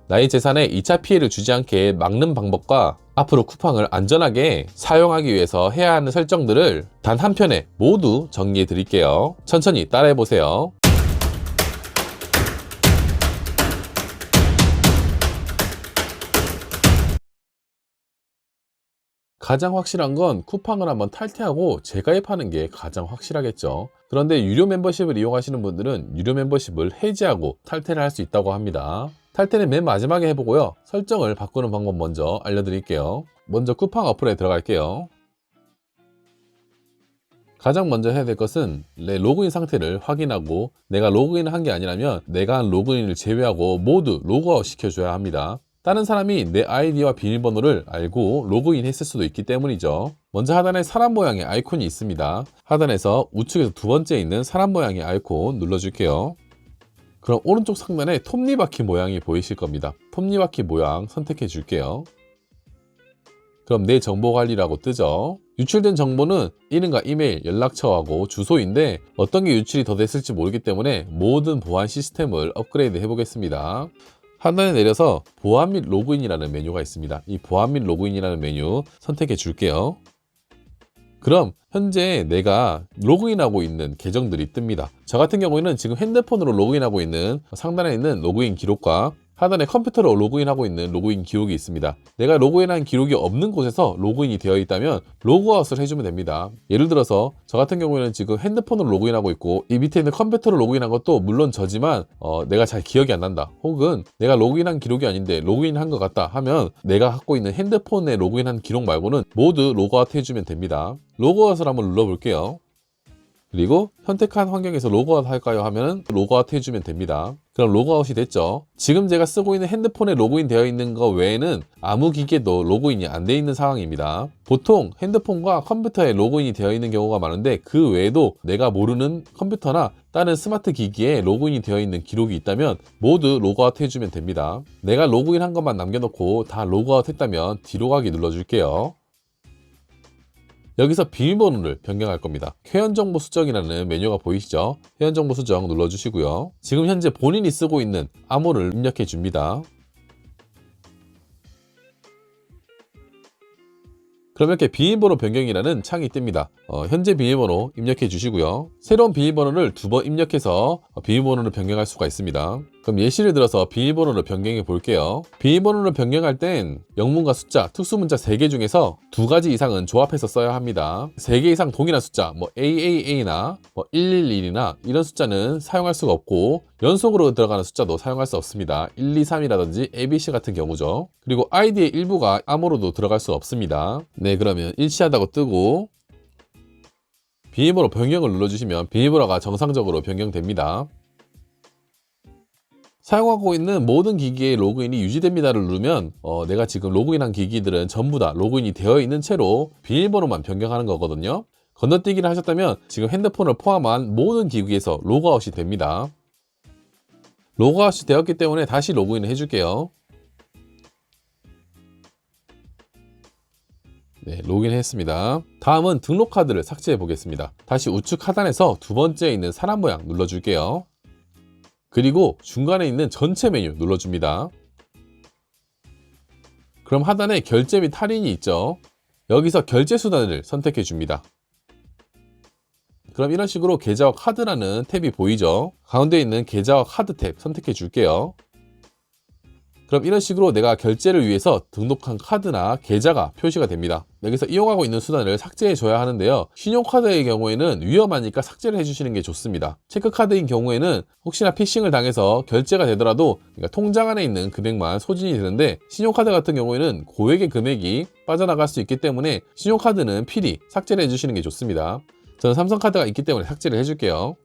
나의 재산에 2차 피해를 주지 않게 막는 방법과 앞으로 쿠팡을 안전하게 사용하기 위해서 해야 하는 설정들을 단 한 편에 모두 정리해 드릴게요. 천천히 따라해 보세요. 가장 확실한 건 쿠팡을 한번 탈퇴하고 재가입하는 게 가장 확실하겠죠. 그런데 유료 멤버십을 이용하시는 분들은 유료 멤버십을 해지하고 탈퇴를 할 수 있다고 합니다. 탈퇴는 맨 마지막에 해보고요. 설정을 바꾸는 방법 먼저 알려드릴게요. 먼저 쿠팡 어플에 들어갈게요. 가장 먼저 해야 될 것은 내 로그인 상태를 확인하고, 내가 로그인을 한 게 아니라면 내가 한 로그인을 제외하고 모두 로그아웃 시켜줘야 합니다. 다른 사람이 내 아이디와 비밀번호를 알고 로그인 했을 수도 있기 때문이죠. 먼저 하단에 사람 모양의 아이콘이 있습니다. 하단에서 우측에서 두 번째 있는 사람 모양의 아이콘 눌러줄게요. 그럼 오른쪽 상단에 톱니바퀴 모양이 보이실 겁니다. 톱니바퀴 모양 선택해 줄게요. 그럼 내 정보 관리라고 뜨죠. 유출된 정보는 이름과 이메일, 연락처하고 주소인데 어떤 게 유출이 더 됐을지 모르기 때문에 모든 보안 시스템을 업그레이드 해보겠습니다. 하단에 내려서 보안 및 로그인이라는 메뉴가 있습니다. 이 보안 및 로그인이라는 메뉴 선택해 줄게요. 그럼 현재 내가 로그인하고 있는 계정들이 뜹니다. 저 같은 경우에는 지금 핸드폰으로 로그인하고 있는 상단에 있는 로그인 기록과 하단에 컴퓨터로 로그인하고 있는 로그인 기록이 있습니다. 내가 로그인한 기록이 없는 곳에서 로그인이 되어 있다면 로그아웃을 해주면 됩니다. 예를 들어서 저 같은 경우에는 지금 핸드폰으로 로그인하고 있고 이 밑에 있는 컴퓨터로 로그인한 것도 물론 저지만 내가 잘 기억이 안 난다, 혹은 내가 로그인한 기록이 아닌데 로그인한 것 같다 하면 내가 갖고 있는 핸드폰에 로그인한 기록 말고는 모두 로그아웃 해주면 됩니다. 로그아웃을 한번 눌러볼게요. 그리고 선택한 환경에서 로그아웃 할까요 하면 로그아웃 해주면 됩니다. 그럼 로그아웃이 됐죠. 지금 제가 쓰고 있는 핸드폰에 로그인 되어 있는 거 외에는 아무 기계도 로그인이 안 되어 있는 상황입니다. 보통 핸드폰과 컴퓨터에 로그인이 되어 있는 경우가 많은데 그 외에도 내가 모르는 컴퓨터나 다른 스마트 기기에 로그인이 되어 있는 기록이 있다면 모두 로그아웃 해주면 됩니다. 내가 로그인 한 것만 남겨놓고 다 로그아웃 했다면 뒤로 가기 눌러줄게요. 여기서 비밀번호를 변경할 겁니다. 회원정보 수정이라는 메뉴가 보이시죠? 회원정보 수정 눌러주시고요. 지금 현재 본인이 쓰고 있는 암호를 입력해 줍니다. 그럼 이렇게 비밀번호 변경이라는 창이 뜹니다. 현재 비밀번호 입력해 주시고요. 새로운 비밀번호를 2번 입력해서 비밀번호를 변경할 수가 있습니다. 그럼 예시를 들어서 비밀번호를 변경해 볼게요. 비밀번호를 변경할 땐 영문과 숫자, 특수문자 3개 중에서 2가지 이상은 조합해서 써야 합니다. 3개 이상 동일한 숫자, AAA나 111이나 이런 숫자는 사용할 수가 없고, 연속으로 들어가는 숫자도 사용할 수 없습니다. 1, 2, 3이라든지 ABC 같은 경우죠. 그리고 아이디의 일부가 암호로도 들어갈 수 없습니다. 네, 그러면 일치하다고 뜨고 비밀번호 변경을 눌러주시면 비밀번호가 정상적으로 변경됩니다. 사용하고 있는 모든 기기의 로그인이 유지됩니다를 누르면 내가 지금 로그인한 기기들은 전부 다 로그인이 되어 있는 채로 비밀번호만 변경하는 거거든요. 건너뛰기를 하셨다면 지금 핸드폰을 포함한 모든 기기에서 로그아웃이 됩니다. 로그아웃이 되었기 때문에 다시 로그인을 해줄게요. 네, 로그인 했습니다. 다음은 등록 카드를 삭제해 보겠습니다. 다시 우측 하단에서 두 번째에 있는 사람 모양 눌러줄게요. 그리고 중간에 있는 전체 메뉴 눌러줍니다. 그럼 하단에 결제 및 할인이 있죠. 여기서 결제 수단을 선택해 줍니다. 그럼 이런 식으로 계좌와 카드라는 탭이 보이죠. 가운데 있는 계좌와 카드 탭 선택해 줄게요. 그럼 이런 식으로 내가 결제를 위해서 등록한 카드나 계좌가 표시가 됩니다. 여기서 이용하고 있는 수단을 삭제해 줘야 하는데요. 신용카드의 경우에는 위험하니까 삭제를 해주시는 게 좋습니다. 체크카드인 경우에는 혹시나 피싱을 당해서 결제가 되더라도 통장 안에 있는 금액만 소진이 되는데, 신용카드 같은 경우에는 고액의 금액이 빠져나갈 수 있기 때문에 신용카드는 필히 삭제를 해주시는 게 좋습니다. 저는 삼성카드가 있기 때문에 삭제를 해줄게요.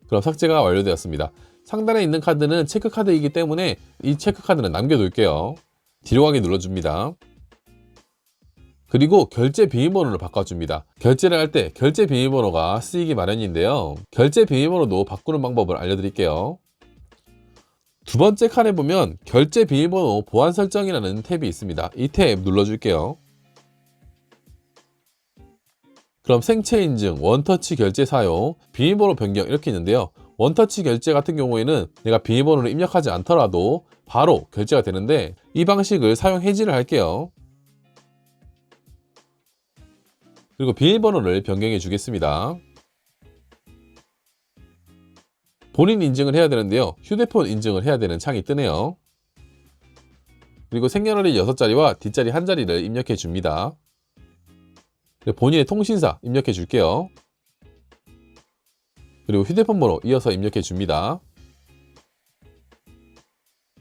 그럼 삭제가 완료되었습니다. 상단에 있는 카드는 체크카드이기 때문에 이 체크카드는 남겨둘게요. 뒤로 가기 눌러줍니다. 그리고 결제 비밀번호를 바꿔줍니다. 결제를 할 때 결제 비밀번호가 쓰이기 마련인데요. 결제 비밀번호도 바꾸는 방법을 알려드릴게요. 두 번째 칸에 보면 결제 비밀번호 보안 설정이라는 탭이 있습니다. 이 탭 눌러줄게요. 그럼 생체 인증, 원터치 결제 사용, 비밀번호 변경 이렇게 있는데요. 원터치 결제 같은 경우에는 내가 비밀번호를 입력하지 않더라도 바로 결제가 되는데 이 방식을 사용 해지를 할게요. 그리고 비밀번호를 변경해 주겠습니다. 본인 인증을 해야 되는데요. 휴대폰 인증을 해야 되는 창이 뜨네요. 그리고 생년월일 6자리와 뒷자리 1자리를 입력해 줍니다. 본인의 통신사 입력해 줄게요. 그리고 휴대폰 번호 이어서 입력해 줍니다.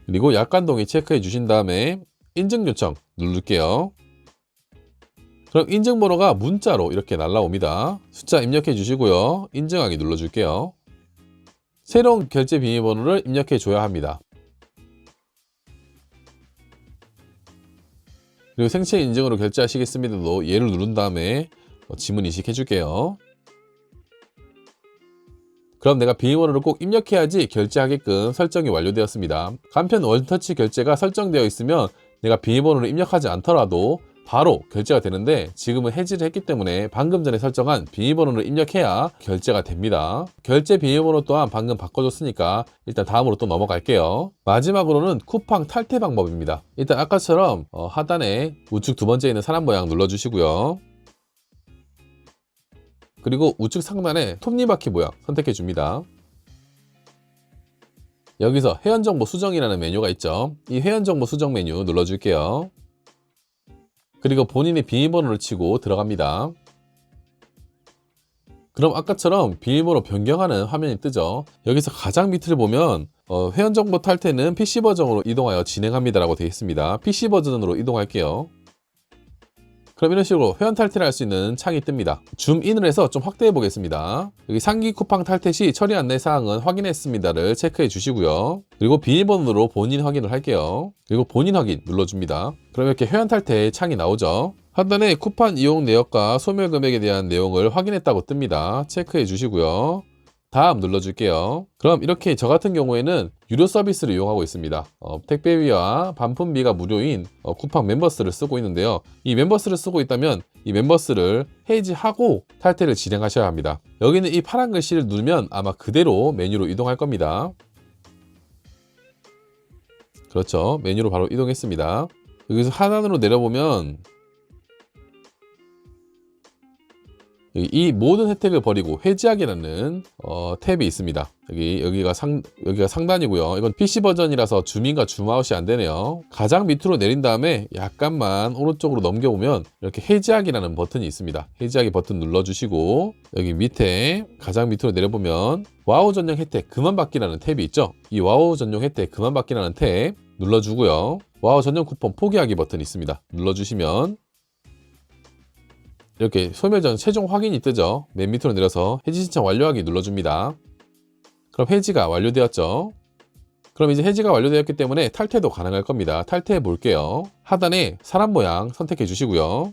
그리고 약관 동의 체크해 주신 다음에 인증 요청 누를게요. 그럼 인증번호가 문자로 이렇게 날라옵니다. 숫자 입력해 주시고요. 인증하기 눌러줄게요. 새로운 결제 비밀번호를 입력해 줘야 합니다. 그리고 생체 인증으로 결제하시겠습니다도 얘를 누른 다음에 지문 인식해 줄게요. 그럼 내가 비밀번호를 꼭 입력해야지 결제하게끔 설정이 완료되었습니다. 간편 원터치 결제가 설정되어 있으면 내가 비밀번호를 입력하지 않더라도 바로 결제가 되는데 지금은 해지를 했기 때문에 방금 전에 설정한 비밀번호를 입력해야 결제가 됩니다. 결제 비밀번호 또한 방금 바꿔줬으니까 일단 다음으로 또 넘어갈게요. 마지막으로는 쿠팡 탈퇴 방법입니다. 일단 아까처럼 하단에 우측 두 번째에 있는 사람 모양 눌러주시고요. 그리고 우측 상단에 톱니바퀴 모양 선택해 줍니다. 여기서 회원정보 수정이라는 메뉴가 있죠. 이 회원정보 수정 메뉴 눌러줄게요. 그리고 본인의 비밀번호를 치고 들어갑니다. 그럼 아까처럼 비밀번호 변경하는 화면이 뜨죠. 여기서 가장 밑을 보면 회원정보 탈퇴는 PC 버전으로 이동하여 진행합니다 라고 되어 있습니다. PC 버전으로 이동할게요. 그럼 이런 식으로 회원 탈퇴를 할 수 있는 창이 뜹니다. 줌인을 해서 좀 확대해 보겠습니다. 여기 상기 쿠팡 탈퇴 시 처리 안내 사항은 확인했습니다를 체크해 주시고요. 그리고 비밀번호로 본인 확인을 할게요. 그리고 본인 확인 눌러줍니다. 그럼 이렇게 회원 탈퇴 창이 나오죠. 하단에 쿠팡 이용 내역과 소멸 금액에 대한 내용을 확인했다고 뜹니다. 체크해 주시고요. 다음 눌러줄게요. 그럼 이렇게 저 같은 경우에는 유료 서비스를 이용하고 있습니다. 택배비와 반품비가 무료인 쿠팡 멤버스를 쓰고 있는데요. 이 멤버스를 쓰고 있다면 이 멤버스를 해지하고 탈퇴를 진행하셔야 합니다. 여기는 이 파란 글씨를 누르면 아마 그대로 메뉴로 이동할 겁니다. 그렇죠. 메뉴로 바로 이동했습니다. 여기서 하단으로 내려보면 이 모든 혜택을 버리고 해지하기라는 탭이 있습니다. 여기가 상단이고요. 이건 PC 버전이라서 줌인과 줌아웃이 안 되네요. 가장 밑으로 내린 다음에 약간만 오른쪽으로 넘겨보면 이렇게 해지하기라는 버튼이 있습니다. 해지하기 버튼 눌러주시고 여기 밑에 가장 밑으로 내려보면 와우 전용 혜택 그만 받기라는 탭이 있죠. 이 와우 전용 혜택 그만 받기라는 탭 눌러주고요. 와우 전용 쿠폰 포기하기 버튼이 있습니다. 눌러주시면 이렇게 소멸 전 최종 확인이 뜨죠. 맨 밑으로 내려서 해지 신청 완료하기 눌러줍니다. 그럼 해지가 완료되었죠. 그럼 이제 해지가 완료되었기 때문에 탈퇴도 가능할 겁니다. 탈퇴해 볼게요. 하단에 사람 모양 선택해 주시고요.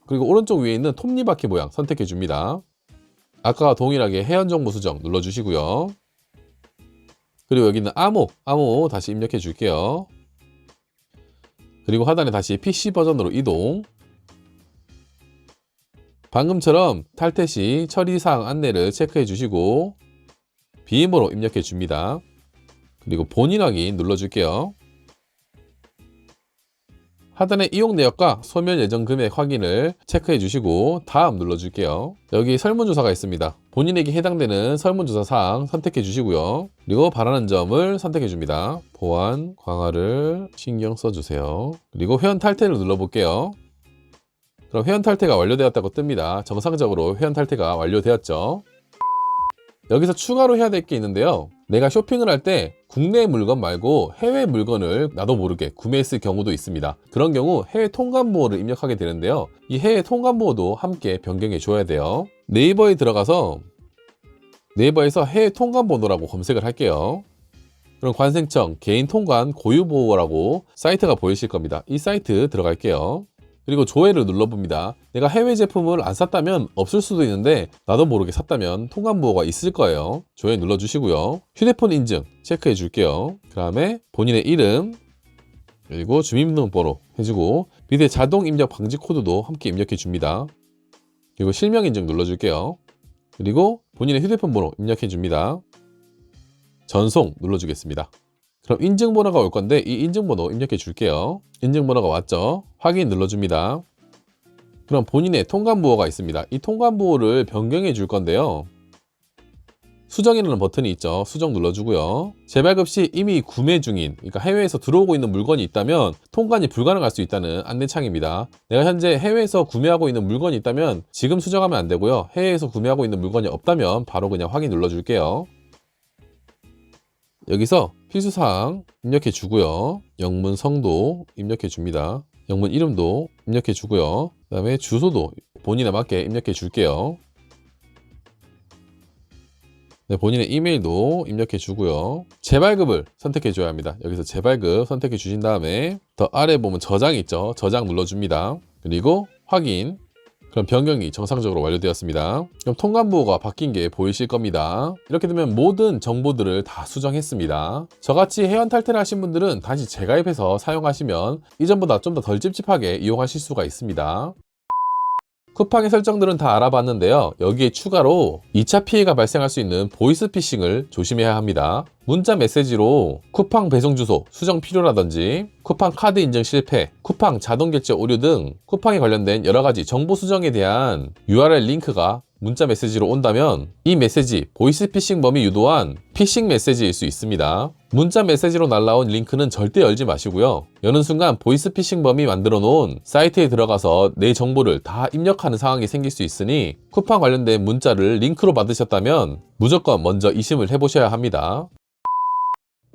그리고 오른쪽 위에 있는 톱니바퀴 모양 선택해 줍니다. 아까와 동일하게 회원 정보 수정 눌러주시고요. 그리고 여기 있는 암호 다시 입력해 줄게요. 그리고 하단에 다시 PC 버전으로 이동. 방금처럼 탈퇴 시 처리사항 안내를 체크해 주시고 비밀번호 입력해 줍니다. 그리고 본인 확인 눌러줄게요. 하단에 이용 내역과 소멸 예정 금액 확인을 체크해 주시고 다음 눌러줄게요. 여기 설문조사가 있습니다. 본인에게 해당되는 설문조사 사항 선택해 주시고요. 그리고 바라는 점을 선택해 줍니다. 보안 강화를 신경 써주세요. 그리고 회원 탈퇴를 눌러볼게요. 그럼 회원 탈퇴가 완료되었다고 뜹니다. 정상적으로 회원 탈퇴가 완료되었죠. 여기서 추가로 해야 될 게 있는데요. 내가 쇼핑을 할 때 국내 물건 말고 해외 물건을 나도 모르게 구매했을 경우도 있습니다. 그런 경우 해외 통관보호를 입력하게 되는데요. 이 해외 통관보호도 함께 변경해 줘야 돼요. 네이버에 들어가서 네이버에서 해외 통관번호라고 검색을 할게요. 그럼 관세청 개인 통관 고유보호라고 사이트가 보이실 겁니다. 이 사이트 들어갈게요. 그리고 조회를 눌러봅니다. 내가 해외 제품을 안 샀다면 없을 수도 있는데 나도 모르게 샀다면 통관보호가 있을 거예요. 조회 눌러주시고요. 휴대폰 인증 체크해 줄게요. 그 다음에 본인의 이름 그리고 주민등록번호 해주고 밑에 자동 입력 방지 코드도 함께 입력해 줍니다. 그리고 실명 인증 눌러줄게요. 그리고 본인의 휴대폰 번호 입력해 줍니다. 전송 눌러주겠습니다. 그럼 인증번호가 올 건데 이 인증번호 입력해 줄게요. 인증번호가 왔죠? 확인 눌러줍니다. 그럼 본인의 통관부호가 있습니다. 이 통관부호를 변경해 줄 건데요. 수정이라는 버튼이 있죠. 수정 눌러주고요. 재발급 시 이미 구매 중인, 그러니까 해외에서 들어오고 있는 물건이 있다면 통관이 불가능할 수 있다는 안내창입니다. 내가 현재 해외에서 구매하고 있는 물건이 있다면 지금 수정하면 안 되고요. 해외에서 구매하고 있는 물건이 없다면 바로 그냥 확인 눌러줄게요. 여기서 필수사항 입력해 주고요. 영문 성도 입력해 줍니다. 영문 이름도 입력해 주고요. 그 다음에 주소도 본인에 맞게 입력해 줄게요. 네, 본인의 이메일도 입력해 주고요. 재발급을 선택해 줘야 합니다. 여기서 재발급 선택해 주신 다음에 더 아래 보면 저장이 있죠. 저장 눌러줍니다. 그리고 확인. 그럼 변경이 정상적으로 완료되었습니다. 그럼 통관부호가 바뀐 게 보이실 겁니다. 이렇게 되면 모든 정보들을 다 수정했습니다. 저같이 회원 탈퇴를 하신 분들은 다시 재가입해서 사용하시면 이전보다 좀 더 덜 찝찝하게 이용하실 수가 있습니다. 쿠팡의 설정들은 다 알아봤는데요. 여기에 추가로 2차 피해가 발생할 수 있는 보이스피싱을 조심해야 합니다. 문자 메시지로 쿠팡 배송 주소 수정 필요라든지 쿠팡 카드 인증 실패, 쿠팡 자동 결제 오류 등 쿠팡에 관련된 여러 가지 정보 수정에 대한 URL 링크가 문자 메시지로 온다면 이 메시지 보이스피싱범이 유도한 피싱 메시지일 수 있습니다. 문자 메시지로 날라온 링크는 절대 열지 마시고요. 여는 순간 보이스피싱범이 만들어 놓은 사이트에 들어가서 내 정보를 다 입력하는 상황이 생길 수 있으니 쿠팡 관련된 문자를 링크로 받으셨다면 무조건 먼저 이심을 해보셔야 합니다.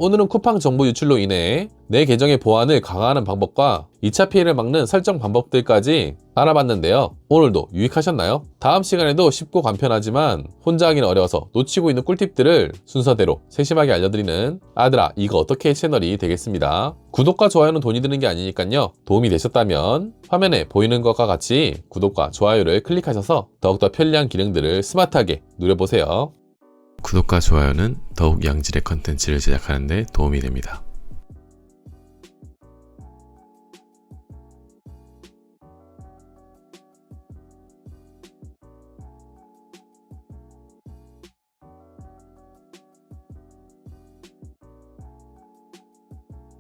오늘은 쿠팡 정보 유출로 인해 내 계정의 보안을 강화하는 방법과 2차 피해를 막는 설정 방법들까지 알아봤는데요. 오늘도 유익하셨나요? 다음 시간에도 쉽고 간편하지만 혼자 하기는 어려워서 놓치고 있는 꿀팁들을 순서대로 세심하게 알려드리는 아들아 이거 어떻게 해 채널이 되겠습니다. 구독과 좋아요는 돈이 드는 게 아니니까요. 도움이 되셨다면 화면에 보이는 것과 같이 구독과 좋아요를 클릭하셔서 더욱더 편리한 기능들을 스마트하게 누려보세요. 구독과 좋아요는 더욱 양질의 컨텐츠를 제작하는 데 도움이 됩니다.